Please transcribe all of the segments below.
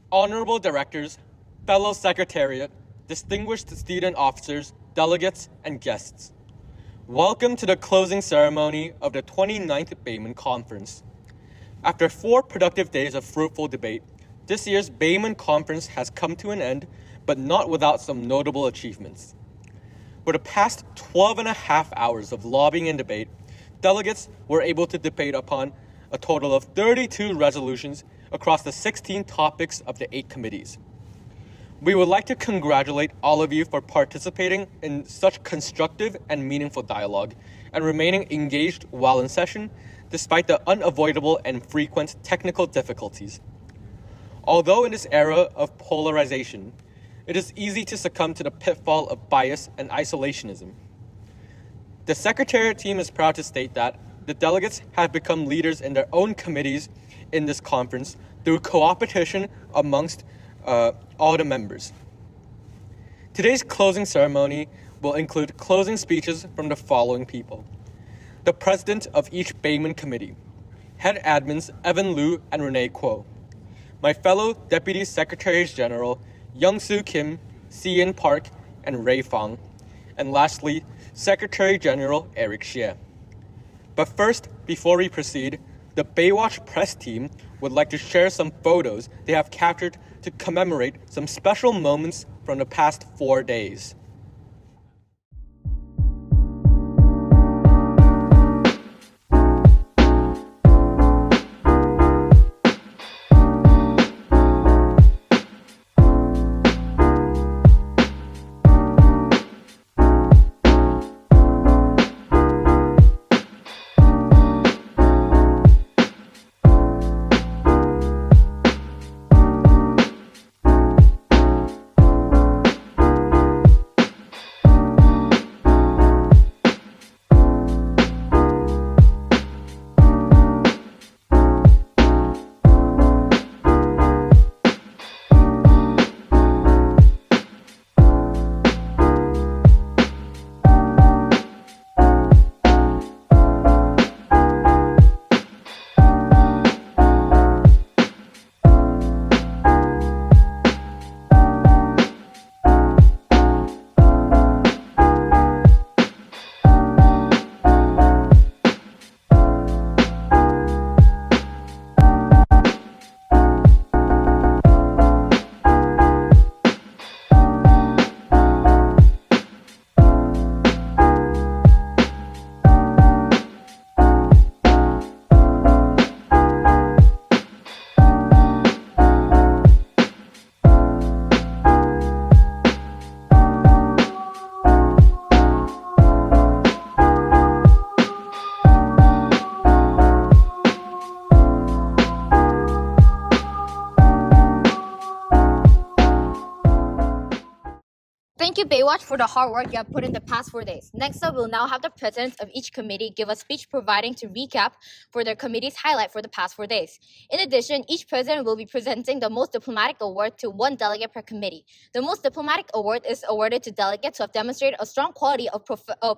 Honorable Directors, fellow Secretariat, distinguished student officers, delegates, and guests. Welcome to the closing ceremony of the 29th BEIMUN Conference. After 4 productive days of fruitful debate, this year's BEIMUN Conference has come to an end, but not without some notable achievements. For the past 12 and a half hours of lobbying and debate, delegates were able to debate upon a total of 32 resolutions across the 16 topics of the 8 committees. We would like to congratulate all of you for participating in such constructive and meaningful dialogue and remaining engaged while in session, despite the unavoidable and frequent technical difficulties. Although in this era of polarization, it is easy to succumb to the pitfall of bias and isolationism. The Secretariat team is proud to state that the delegates have become leaders in their own committees in this conference through co-opetition amongst all the members. Today's closing ceremony will include closing speeches from the following people: the president of each BEIMUN committee, head admins Evan Liu and Renee Kuo, my fellow Deputy Secretaries General Young-Soo Kim, Si-In Park, and Ray Fang, and lastly, Secretary General Eric Xie. But first, before we proceed, the Baywatch press team would like to share some photos they have captured to commemorate some special moments from the past 4 days. Thank you, Baywatch, for the hard work you have put in the past 4 days. Next up, we'll now have the presidents of each committee give a speech providing to recap for their committee's highlight for the past 4 days. In addition, each president will be presenting the Most Diplomatic Award to 1 delegate per committee. The Most Diplomatic Award is awarded to delegates who have demonstrated a strong quality of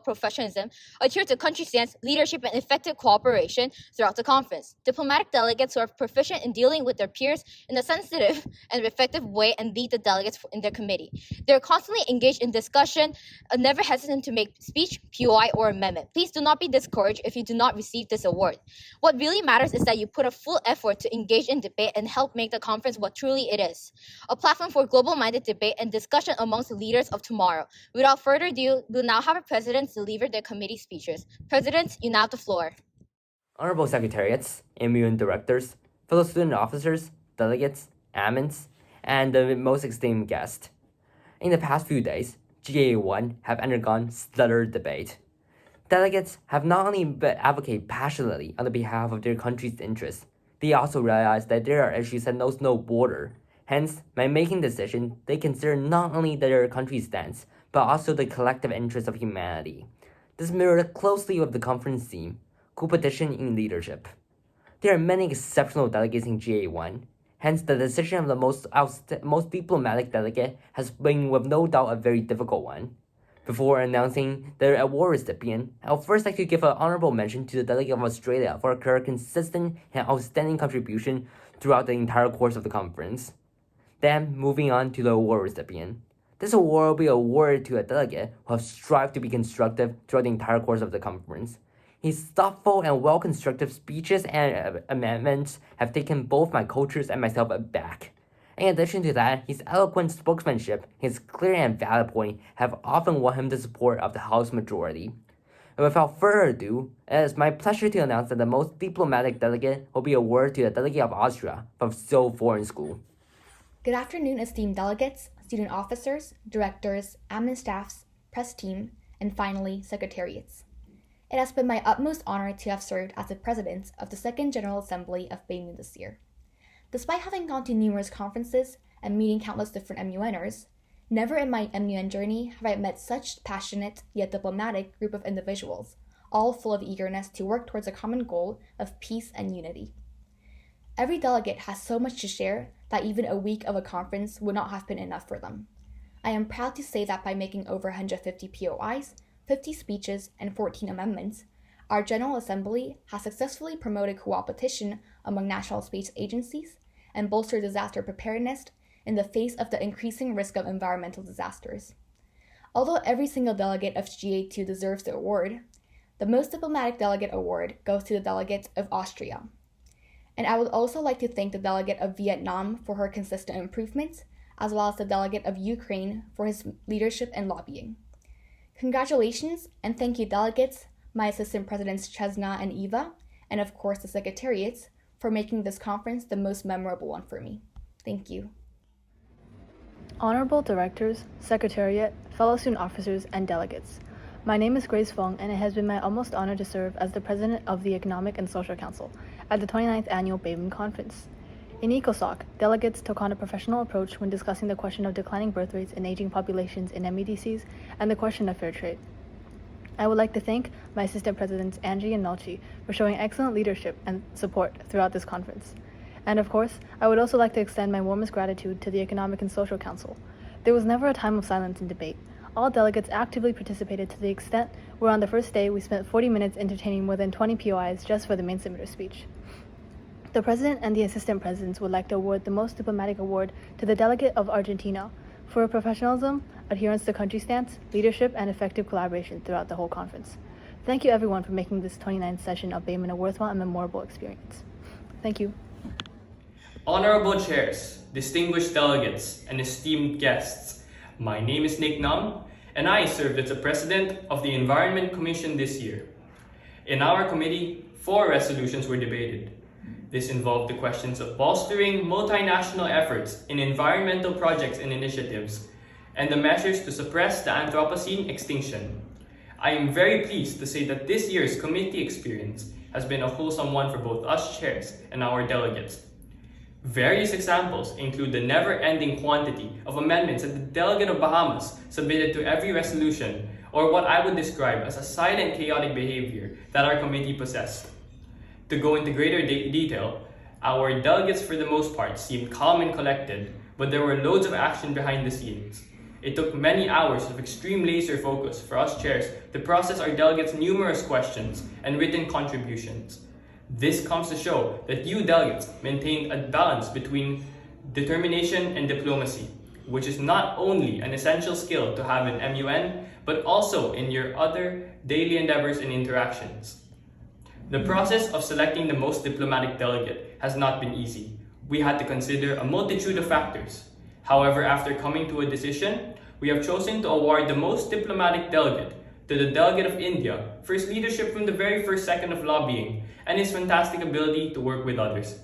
professionalism, adhere to country stance, leadership, and effective cooperation throughout the conference. Diplomatic delegates who are proficient in dealing with their peers in a sensitive and effective way and lead the delegates in their committee. They're constantly engaged in discussion, never hesitant to make speech, POI, or amendment. Please do not be discouraged if you do not receive this award. What really matters is that you put a full effort to engage in debate and help make the conference what truly it is, a platform for global-minded debate and discussion amongst the leaders of tomorrow. Without further ado, we'll now have our presidents deliver their committee speeches. Presidents, you now have the floor. Honorable Secretariats, immune directors, fellow student officers, delegates, admins, and the most esteemed guest. In the past few days, GA1 have undergone stellar debate. Delegates have not only advocated passionately on the behalf of their country's interests, they also realize that there are issues that knows no border. Hence, by making decisions, they consider not only their country's stance, but also the collective interests of humanity. This mirrored closely with the conference theme, competition in leadership. There are many exceptional delegates in GA1. Hence, the decision of the most diplomatic delegate has been with no doubt a very difficult one. Before announcing the award recipient, I would first like to give an honorable mention to the delegate of Australia for her consistent and outstanding contribution throughout the entire course of the conference. Then, moving on to the award recipient. This award will be awarded to a delegate who has strived to be constructive throughout the entire course of the conference. His thoughtful and well-constructed speeches and amendments have taken both my coaches and myself aback. In addition to that, his eloquent spokesmanship, his clear and valid point have often won him the support of the House majority. And without further ado, it is my pleasure to announce that the most diplomatic delegate will be awarded to the delegate of Austria from Seoul Foreign School. Good afternoon, esteemed delegates, student officers, directors, admin staffs, press team, and finally, secretariats. It has been my utmost honor to have served as the president of the Second General Assembly of BEIMUN this year. Despite having gone to numerous conferences and meeting countless different MUNers, never in my MUN journey have I met such passionate yet diplomatic group of individuals, all full of eagerness to work towards a common goal of peace and unity. Every delegate has so much to share that even a week of a conference would not have been enough for them. I am proud to say that by making over 150 POIs, 50 speeches, and 14 amendments, our General Assembly has successfully promoted coopetition among national space agencies and bolstered disaster preparedness in the face of the increasing risk of environmental disasters. Although every single delegate of GA2 deserves the award, the Most Diplomatic Delegate Award goes to the delegate of Austria. And I would also like to thank the delegate of Vietnam for her consistent improvements, as well as the delegate of Ukraine for his leadership and lobbying. Congratulations, and thank you, delegates, my assistant presidents Chesna and Eva, and of course the secretariats, for making this conference the most memorable one for me. Thank you. Honorable Directors, Secretariat, fellow student officers, and delegates. My name is Grace Fong, and it has been my utmost honor to serve as the President of the Economic and Social Council at the 29th Annual BEIMUN Conference. In ECOSOC, delegates took on a professional approach when discussing the question of declining birth rates and aging populations in MEDCs and the question of fair trade. I would like to thank my assistant presidents Angie and Melchi for showing excellent leadership and support throughout this conference. And of course, I would also like to extend my warmest gratitude to the Economic and Social Council. There was never a time of silence in debate. All delegates actively participated to the extent where on the first day we spent 40 minutes entertaining more than 20 POIs just for the main submitter's speech. The President and the Assistant Presidents would like to award the Most Diplomatic Award to the Delegate of Argentina for professionalism, adherence to country stance, leadership, and effective collaboration throughout the whole conference. Thank you everyone for making this 29th session of BEIMUN a worthwhile and memorable experience. Thank you. Honorable Chairs, distinguished delegates, and esteemed guests, my name is Nick Nam, and I served as the President of the Environment Commission this year. In our committee, 4 resolutions were debated. This involved the questions of bolstering multinational efforts in environmental projects and initiatives, and the measures to suppress the Anthropocene extinction. I am very pleased to say that this year's committee experience has been a wholesome one for both us chairs and our delegates. Various examples include the never-ending quantity of amendments that the delegate of Bahamas submitted to every resolution, or what I would describe as a silent chaotic behavior that our committee possessed. To go into greater detail, our delegates for the most part seemed calm and collected, but there were loads of action behind the scenes. It took many hours of extreme laser focus for us chairs to process our delegates' numerous questions and written contributions. This comes to show that you delegates maintained a balance between determination and diplomacy, which is not only an essential skill to have in MUN, but also in your other daily endeavors and interactions. The process of selecting the most diplomatic delegate has not been easy. We had to consider a multitude of factors. However, after coming to a decision, we have chosen to award the most diplomatic delegate to the delegate of India for his leadership from the very first second of lobbying and his fantastic ability to work with others.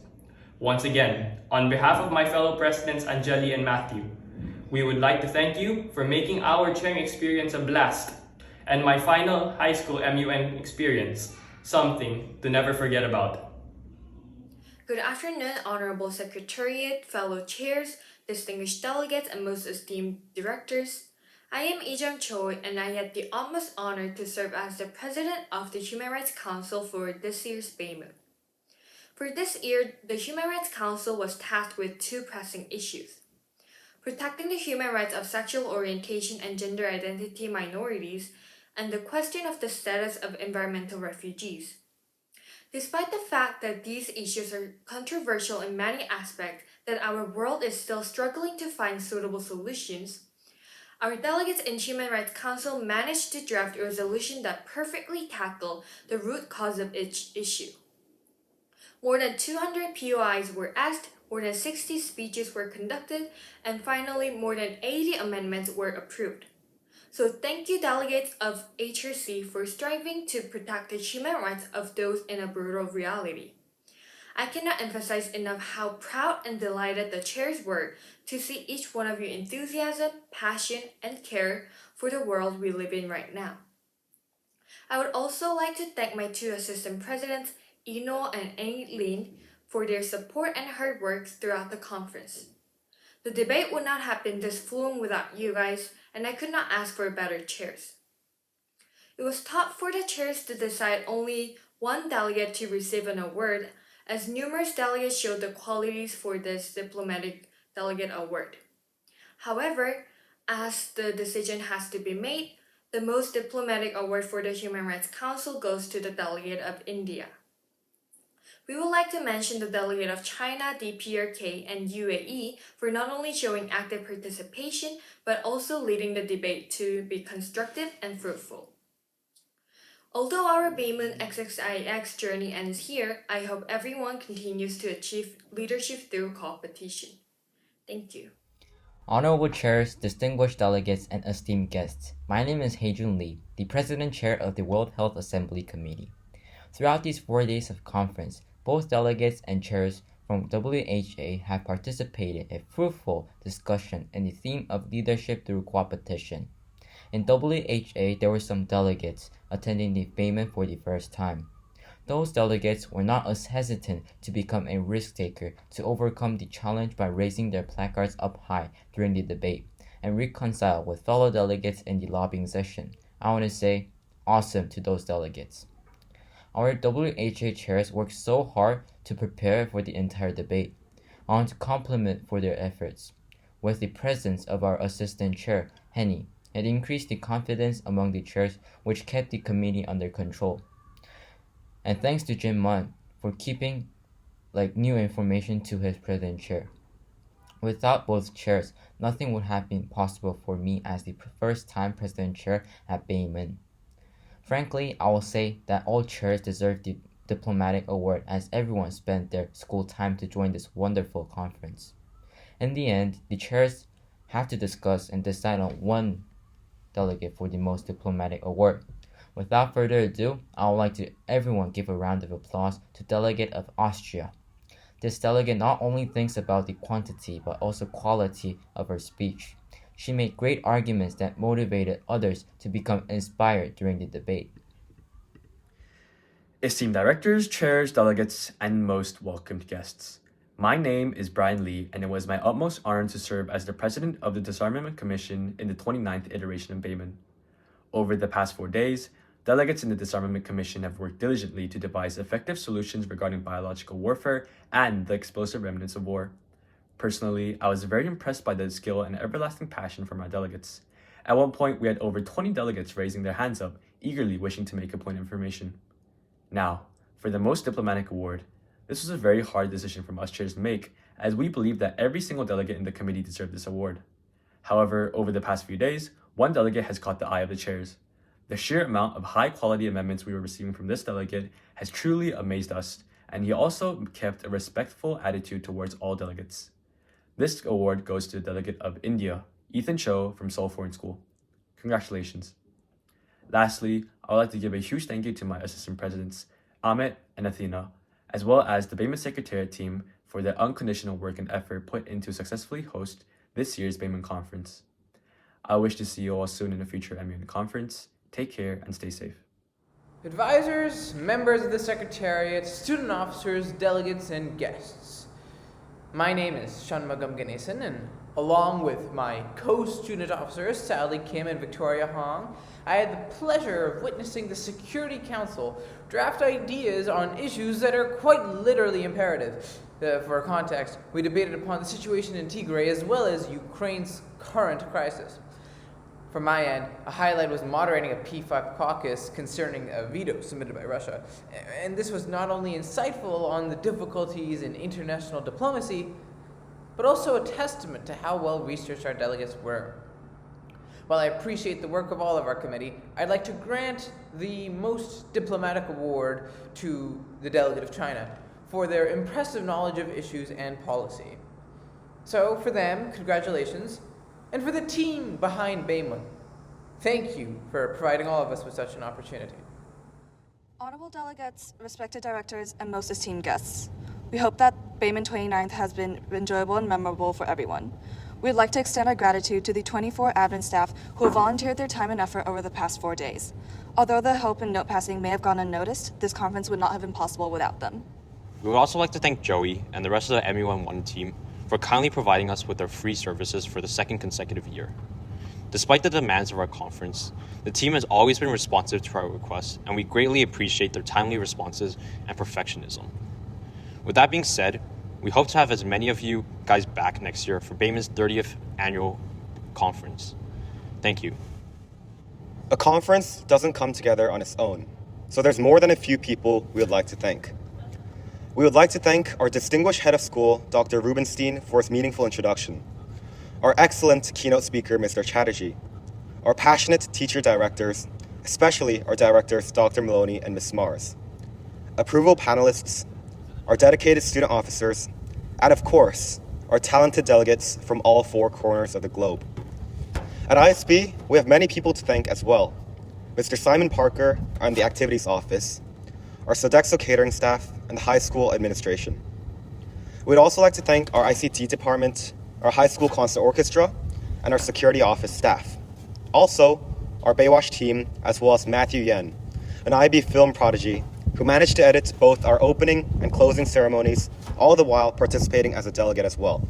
Once again, on behalf of my fellow presidents Anjali and Matthew, we would like to thank you for making our chairing experience a blast and my final high school MUN experience something to never forget about. Good afternoon, Honorable Secretariat, fellow chairs, distinguished delegates, and most esteemed directors. I am Ijang Choi, and I had the utmost honor to serve as the President of the Human Rights Council for this year's BEIMUN. For this year, the Human Rights Council was tasked with 2 pressing issues: protecting the human rights of sexual orientation and gender identity minorities, and the question of the status of environmental refugees. Despite the fact that these issues are controversial in many aspects, that our world is still struggling to find suitable solutions, our delegates in Human Rights Council managed to draft a resolution that perfectly tackled the root cause of each issue. More than 200 POIs were asked, more than 60 speeches were conducted, and finally more than 80 amendments were approved. So thank you, delegates of HRC, for striving to protect the human rights of those in a brutal reality. I cannot emphasize enough how proud and delighted the chairs were to see each one of your enthusiasm, passion, and care for the world we live in right now. I would also like to thank my two assistant presidents, Ino and Eileen, for their support and hard work throughout the conference. The debate would not have been this fluent without you guys, and I could not ask for better chairs. It was tough for the chairs to decide only one delegate to receive an award, as numerous delegates showed the qualities for this diplomatic delegate award. However, as the decision has to be made, the most diplomatic award for the Human Rights Council goes to the delegate of India. We would like to mention the delegate of China, DPRK, and UAE for not only showing active participation, but also leading the debate to be constructive and fruitful. Although our BEIMUN XXIX journey ends here, I hope everyone continues to achieve leadership through competition. Thank you. Honorable chairs, distinguished delegates, and esteemed guests, my name is Haejun Lee, the President Chair of the World Health Assembly Committee. Throughout these 4 days of conference, both delegates and chairs from WHA have participated in fruitful discussion in the theme of leadership through competition. In WHA, there were some delegates attending the BEIMUN for the first time. Those delegates were not as hesitant to become a risk-taker to overcome the challenge by raising their placards up high during the debate and reconcile with fellow delegates in the lobbying session. I want to say, awesome to those delegates. Our WHA chairs worked so hard to prepare for the entire debate. I want to compliment for their efforts. With the presence of our assistant chair, Henny, it increased the confidence among the chairs, which kept the committee under control. And thanks to Jim Munn for keeping new information to his president chair. Without both chairs, nothing would have been possible for me as the first time president chair at BEIMUN. Frankly, I will say that all chairs deserve the diplomatic award as everyone spent their school time to join this wonderful conference. In the end, the chairs have to discuss and decide on one delegate for the most diplomatic award. Without further ado, I would like to everyone give a round of applause to delegate of Austria. This delegate not only thinks about the quantity but also quality of her speech. She made great arguments that motivated others to become inspired during the debate. Esteemed directors, chairs, delegates, and most welcomed guests. My name is Brian Lee, and it was my utmost honor to serve as the president of the Disarmament Commission in the 29th iteration of BEIMUN. Over the past 4 days, delegates in the Disarmament Commission have worked diligently to devise effective solutions regarding biological warfare and the explosive remnants of war. Personally, I was very impressed by the skill and everlasting passion from our delegates. At one point, we had over 20 delegates raising their hands up, eagerly wishing to make a point of information. Now, for the most diplomatic award, this was a very hard decision from us chairs to make, as we believe that every single delegate in the committee deserved this award. However, over the past few days, one delegate has caught the eye of the chairs. The sheer amount of high-quality amendments we were receiving from this delegate has truly amazed us, and he also kept a respectful attitude towards all delegates. This award goes to the delegate of India, Ethan Cho from Seoul Foreign School. Congratulations. Lastly, I would like to give a huge thank you to my assistant presidents, Amit and Athena, as well as the BEIMUN Secretariat team for their unconditional work and effort put into successfully host this year's BEIMUN conference. I wish to see you all soon in a future MUN conference. Take care and stay safe. Advisors, members of the Secretariat, student officers, delegates, and guests. My name is Shanmugam Ganesan, and along with my co-student officers, Sally Kim and Victoria Hong, I had the pleasure of witnessing the Security Council draft ideas on issues that are quite literally imperative. For context, we debated upon the situation in Tigray as well as Ukraine's current crisis. From my end, a highlight was moderating a P5 caucus concerning a veto submitted by Russia. And this was not only insightful on the difficulties in international diplomacy, but also a testament to how well researched our delegates were. While I appreciate the work of all of our committee, I'd like to grant the Most Diplomatic Award to the delegate of China for their impressive knowledge of issues and policy. So, for them, congratulations, and for the team behind BEIMUN, thank you for providing all of us with such an opportunity. Honorable delegates, respected directors, and most esteemed guests, we hope that BEIMUN 29th has been enjoyable and memorable for everyone. We'd like to extend our gratitude to the 24 admin staff who have volunteered their time and effort over the past 4 days. Although the help and note passing may have gone unnoticed, this conference would not have been possible without them. We would also like to thank Joey and the rest of the MU11 team for kindly providing us with their free services for the second consecutive year. Despite the demands of our conference, the team has always been responsive to our requests, and we greatly appreciate their timely responses and perfectionism. With that being said, we hope to have as many of you guys back next year for BEIMUN's 30th annual conference. Thank you. A conference doesn't come together on its own, so there's more than a few people we would like to thank. We would like to thank our distinguished head of school, Dr. Rubenstein, for his meaningful introduction, our excellent keynote speaker, Mr. Chatterjee, our passionate teacher directors, especially our directors, Dr. Maloney and Ms. Mars, approval panelists, our dedicated student officers, and of course, our talented delegates from all 4 corners of the globe. At ISB, we have many people to thank as well. Mr. Simon Parker and the Activities Office, our Sodexo catering staff, and the high school administration. We'd also like to thank our ICT department, our high school concert orchestra, and our security office staff. Also, our Baywatch team, as well as Matthew Yen, an IB film prodigy who managed to edit both our opening and closing ceremonies, all the while participating as a delegate as well.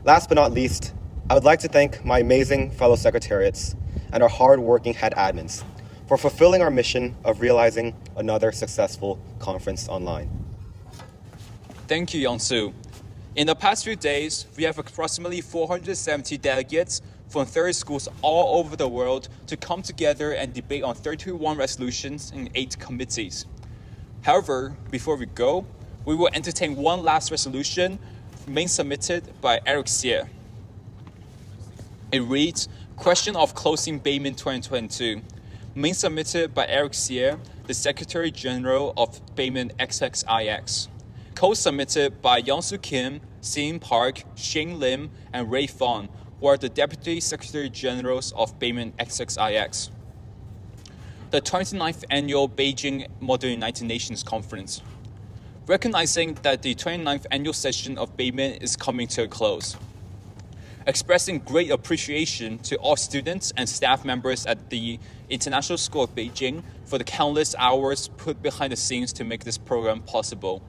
Last but not least, I would like to thank my amazing fellow secretariats and our hard-working head admins for fulfilling our mission of realizing another successful conference online. Thank you, Young-Soo. In the past few days, we have approximately 470 delegates from 30 schools all over the world to come together and debate on 31 resolutions in 8 committees. However, before we go, we will entertain one last resolution, main submitted by Eric Xie. It reads, Question of closing BEIMUN 2022. Main submitted by Eric Xie, the Secretary General of BEIMUN XXIX. Co-submitted by Young-Soo Kim, Sean Park, Shane Lim, and Ray Fong, who are the Deputy Secretary Generals of BEIMUN XXIX. The 29th Annual Beijing Modern United Nations Conference. Recognizing that the 29th Annual Session of BEIMUN is coming to a close. Expressing great appreciation to all students and staff members at the International School of Beijing for the countless hours put behind the scenes to make this program possible.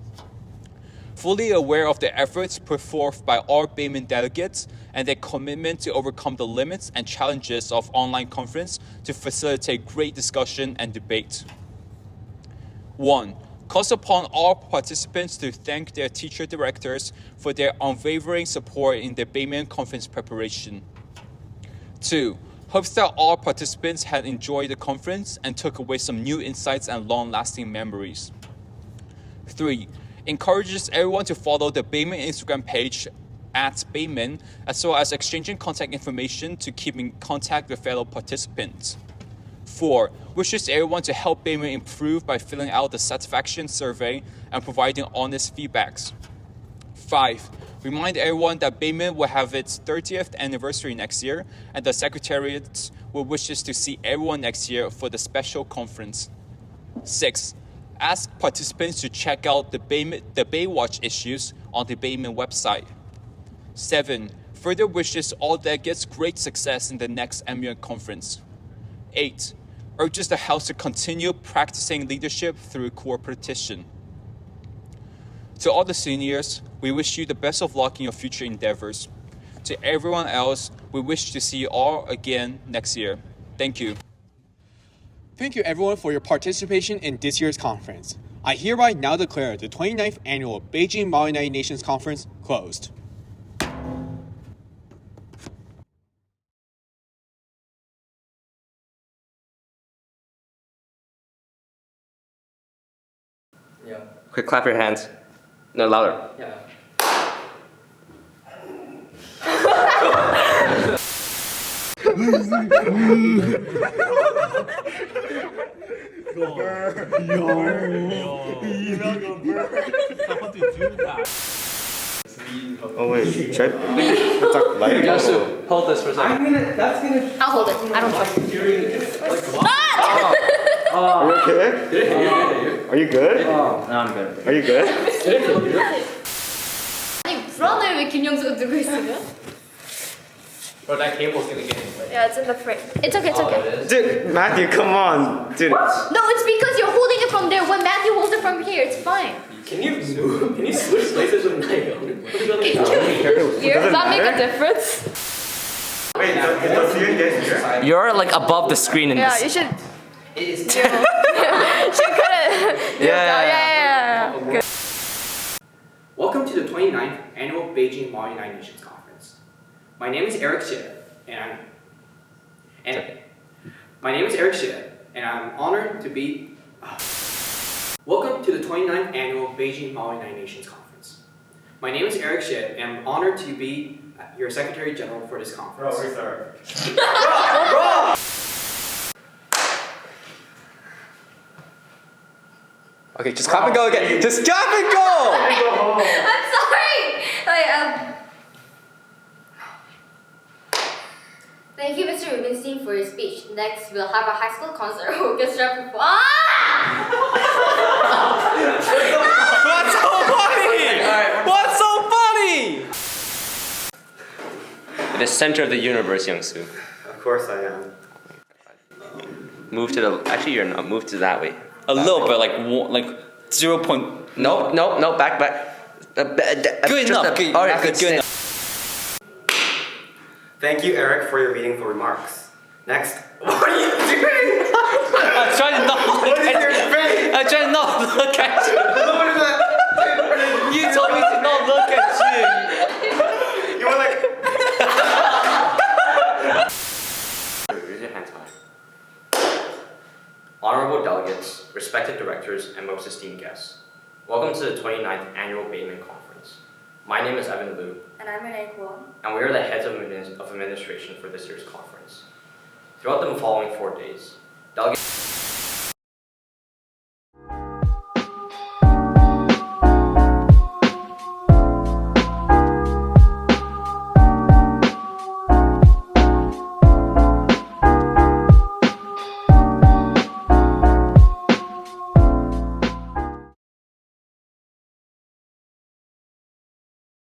Fully aware of the efforts put forth by all BEIMUN delegates and their commitment to overcome the limits and challenges of online conference to facilitate great discussion and debate. 1. Calls upon all participants to thank their teacher directors for their unwavering support in the BEIMUN conference preparation. 2. Hopes that all participants had enjoyed the conference and took away some new insights and long-lasting memories. 3. Encourages everyone to follow the BEIMUN Instagram page at BEIMUN, as well as exchanging contact information to keep in contact with fellow participants. 4. Wishes everyone to help BEIMUN improve by filling out the satisfaction survey and providing honest feedbacks. 5. Remind everyone that BEIMUN will have its 30th anniversary next year, and the Secretariat will wishes to see everyone next year for the special conference. 6. Ask participants to check out the Baywatch issues on the BEIMUN website. 7. Further wishes all delegates great success in the next MUN conference. 8. Urges the House to continue practicing leadership through cooperation. To all the seniors, we wish you the best of luck in your future endeavors. To everyone else, we wish to see you all again next year. Thank you. Thank you everyone for your participation in this year's conference. I hereby now declare the 29th Annual Beijing Modern United Nations Conference closed. Yeah. Quick, clap your hands. No, louder. Yeah. Oh wait, should I talk light? Hold this for a second. I'll hold it. I don't trust you. Are you okay? Are you good? No, I'm good. Are you good? 아니 불안해 왜 김영수가 들고 있으면? Bro, that cable's gonna get in the way. Yeah, it's in the frame. It's okay. It's okay. Dude, Matthew, come on, dude. No, it's because you're holding it from there. When Matthew holds it from here, it's fine. Can you switch places with Naomi? Does that make a difference? Wait, does Steven get here? You're like above the screen in Yeah, this. you should. It is. She couldn't. Yeah. Good. Welcome to the 29th Annual Beijing Mao United Nations Conference. My name is Eric Xie, and I'm honored to be. Welcome to the 29th Annual Beijing Mao United Nations Conference. My name is Eric Xie, and I'm honored to be your Secretary General for this conference. Bro, sorry. Okay, just clap and go again. Just clap and go! I'm sorry. Thank you, Mr. Rubinstein, for your speech. Next, we'll have a high school concert orchestra perform. What's so funny? What's so funny? The center of the universe, Youngsu. Of course I am. Move to the. Actually, you're not. Move to that way. A little bit, like 0. No, back. Good enough. Good enough. Thank you, Eric, for your meaningful remarks. Next, what are you doing? I'm trying to not look at you. I'm trying to not look at you. What is that? You told me to not look at you. You were like. Raise your hands high. Honorable delegates, respected directors, and most esteemed guests. Welcome to the 29th Annual BEIMUN Conference. My name is Evan Liu, And I'm Renee Kwon. and we are the heads of administration for this year's conference. Throughout the following 4 days, delegates